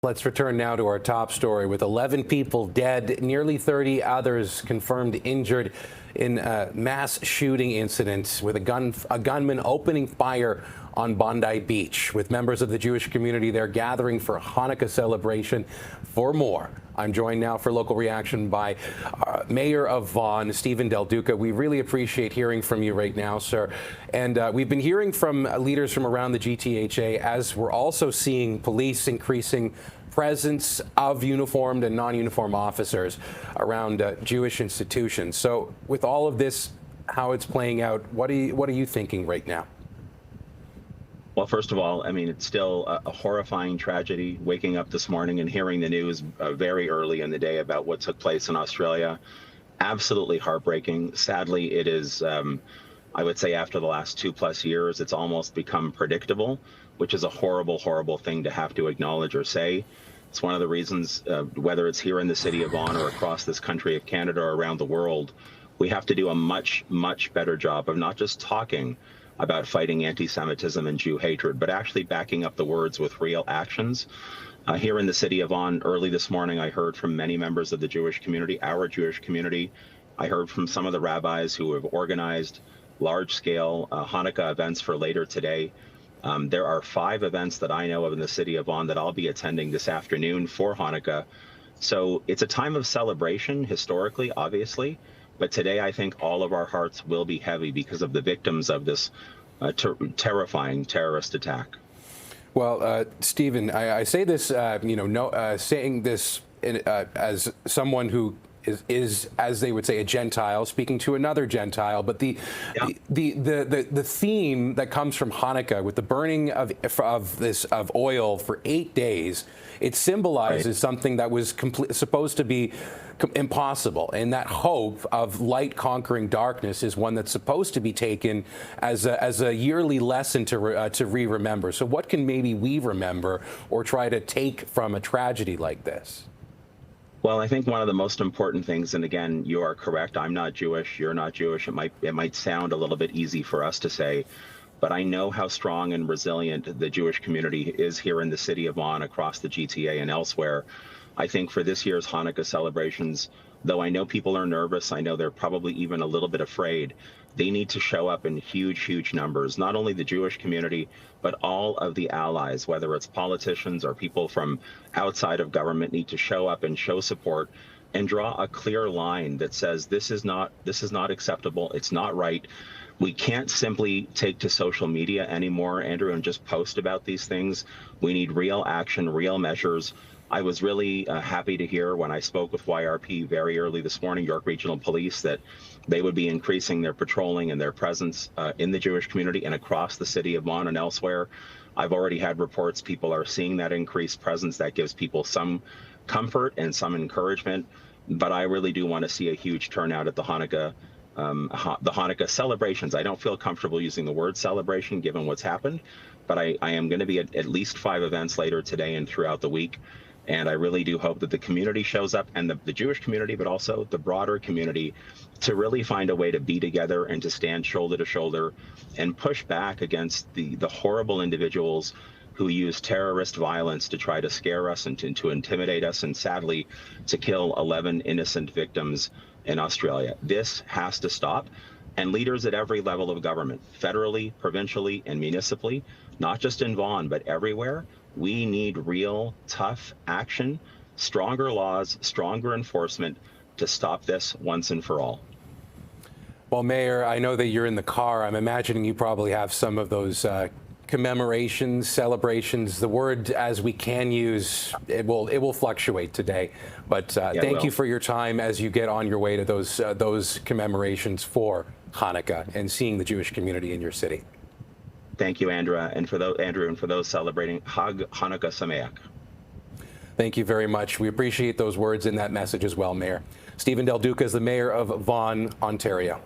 Let's return now to our top story. With 11 people dead, nearly 30 others confirmed injured in a mass shooting incident with a gunman opening fire on Bondi Beach. With members of the Jewish community there gathering for a Hanukkah celebration. For more, I'm joined now for local reaction by Mayor of Vaughan, Stephen Del Duca. We really appreciate hearing from you right now, sir. And we've been hearing from leaders from around the GTHA as we're also seeing police increasing presence of uniformed and non-uniformed officers around Jewish institutions. So with all of this, how it's playing out, what are you thinking right now? Well, first of all, I mean, it's still a horrifying tragedy waking up this morning and hearing the news very early in the day about what took place in Australia. Absolutely heartbreaking. Sadly, it is, I would say after the last 2+ years, it's almost become predictable, which is a horrible, horrible thing to have to acknowledge or say. It's one of the reasons, whether it's here in the city of Vaughan or across this country of Canada or around the world, we have to do a much, much better job of not just talking about fighting anti-Semitism and Jew hatred, but actually backing up the words with real actions. Here in the city of Vaughan, early this morning, I heard from many members of the Jewish community, our Jewish community. I heard from some of the rabbis who have organized large-scale Hanukkah events for later today. There are 5 events that I know of in the city of Vaughan that I'll be attending this afternoon for Hanukkah. So it's a time of celebration, historically, obviously. But today, I think all of our hearts will be heavy because of the victims of this terrifying terrorist attack. Well, Stephen, I say this, saying this as someone who is, as they would say, a Gentile speaking to another Gentile. But the theme that comes from Hanukkah with the burning of oil for 8 days, it symbolizes something that was supposed to be impossible, and that hope of light conquering darkness is one that's supposed to be taken as a yearly lesson to remember. So what can maybe we remember or try to take from a tragedy like this? Well, I think one of the most important things, and again, you are correct, I'm not Jewish, you're not Jewish, it might sound a little bit easy for us to say, but I know how strong and resilient the Jewish community is here in the city of Vaughan, across the GTA and elsewhere. I think for this year's Hanukkah celebrations, though I know people are nervous, I know they're probably even a little bit afraid, they need to show up in huge, huge numbers. Not only the Jewish community, but all of the allies, whether it's politicians or people from outside of government, need to show up and show support and draw a clear line that says this is not acceptable, it's not right. We can't simply take to social media anymore, Andrew, and just post about these things. We need real action, real measures. I was really happy to hear when I spoke with YRP very early this morning, York Regional Police, that they would be increasing their patrolling and their presence in the Jewish community and across the city of Vaughan and elsewhere. I've already had reports people are seeing that increased presence. That gives people some comfort and some encouragement. But I really do want to see a huge turnout at the Hanukkah celebrations. I don't feel comfortable using the word celebration given what's happened, but I am going to be at least 5 events later today and throughout the week. And I really do hope that the community shows up, and the Jewish community, but also the broader community, to really find a way to be together and to stand shoulder to shoulder and push back against the horrible individuals who use terrorist violence to try to scare us and to intimidate us, and sadly to kill 11 innocent victims in Australia. This has to stop. And leaders at every level of government, federally, provincially, and municipally, not just in Vaughan, but everywhere, we need real, tough action, stronger laws, stronger enforcement to stop this once and for all. Well, Mayor, I know that you're in the car. I'm imagining you probably have some of those commemorations, celebrations. The word, as we can use, it will fluctuate today. But thank you for your time as you get on your way to those commemorations for Hanukkah and seeing the Jewish community in your city. Thank you, Andrew, and for those celebrating Hanukkah Sameach. Thank you very much. We appreciate those words in that message as well, Mayor. Stephen Del Duca is the Mayor of Vaughan, Ontario.